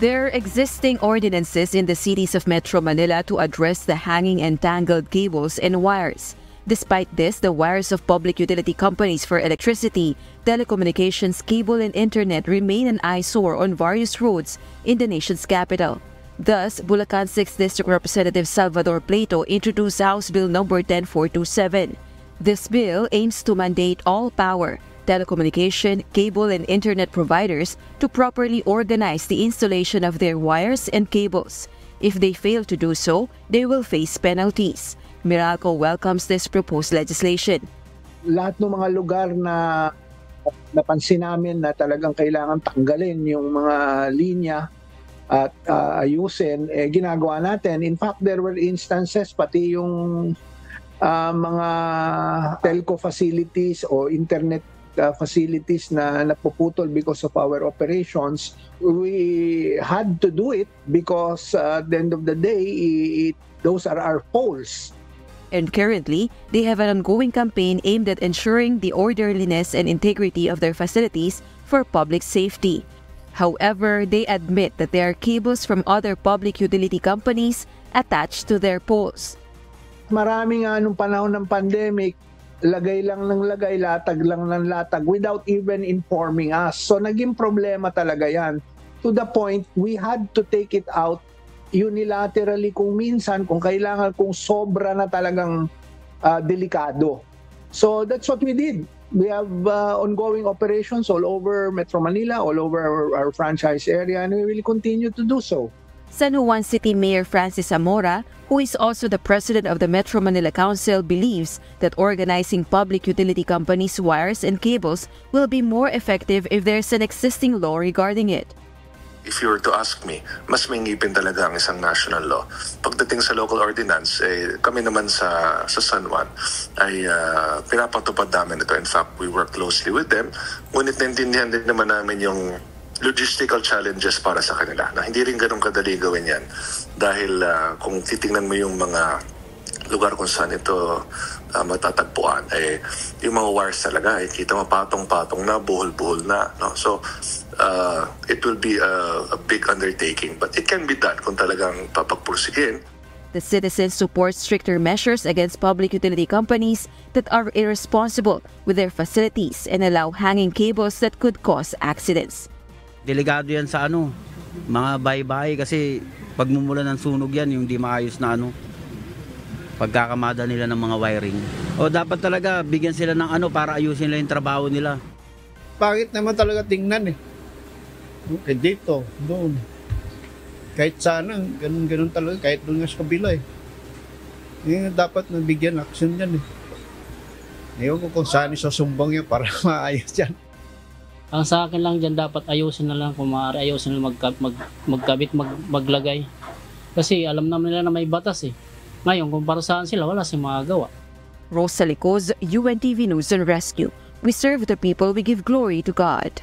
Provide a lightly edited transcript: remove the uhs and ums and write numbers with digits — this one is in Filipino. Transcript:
There are existing ordinances in the cities of Metro Manila to address the hanging and tangled cables and wires. Despite this, the wires of public utility companies for electricity, telecommunications, cable, and internet remain an eyesore on various roads in the nation's capital. Thus, Bulacan 6th District Representative Salvador Plato introduced House Bill No. 10427. This bill aims to mandate all power, telecommunication, cable, and internet providers to properly organize the installation of their wires and cables. If they fail to do so, they will face penalties. Meralco welcomes this proposed legislation. Lahat ng mga lugar na napansin namin na talagang kailangan tanggalin yung mga linya at ayusin, ginagawa natin. In fact, there were instances, pati yung mga telco facilities o internet facilities na napuputol because of our operations, we had to do it because at the end of the day, those are our poles. And currently, they have an ongoing campaign aimed at ensuring the orderliness and integrity of their facilities for public safety. However, they admit that there are cables from other public utility companies attached to their poles. Marami nga nung panahon ng pandemic, lagay lang ng lagay, latag lang ng latag without even informing us. So naging problema talaga yan. To the point, we had to take it out unilaterally kung minsan, kung kailangan, kung sobra na talagang delikado. So that's what we did. We have ongoing operations all over Metro Manila, all over our franchise area, and we will continue to do so. San Juan City Mayor Francis Zamora, who is also the president of the Metro Manila Council, believes that organizing public utility companies' wires and cables will be more effective if there's an existing law regarding it. If you were to ask me, mas maingipin talaga ang isang national law. Pagdating sa local ordinance, kami naman sa San Juan ay pinapatupad namin ito. In fact, we work closely with them. Ngunit naintindihan din naman namin yung logistical challenges para sa kanila na hindi rin ganun kadali gawin yan. Dahil kung titingnan mo yung mga lugar kung saan ito matatagpuan, yung mga wires talaga, kita mo patong-patong na, buhol-buhol na. No? So, it will be a big undertaking, but it can be done kung talagang papagpursigin. The citizens support stricter measures against public utility companies that are irresponsible with their facilities and allow hanging cables that could cause accidents. Delikado yan sa mga bahay-bahay kasi pagmumula ng sunog yan, yung di maayos na pagkakamada nila ng mga wiring. O dapat talaga bigyan sila ng para ayusin nila yung trabaho nila. Bakit naman talaga tingnan dito, doon. Kahit sana, ganun talaga, kahit doon nga sa kabila dapat nabigyan action yan Ewan ko kung saan isasumbang yan para maayos yan. Ang sa akin lang dyan, dapat ayusin na lang kung maaari, ayusin na magkabit, maglagay. Kasi alam naman nila na may batas Ngayon, kung para saan sila, wala silang magagawa. Rosa Licoz, UNTV News and Rescue. We serve the people, we give glory to God.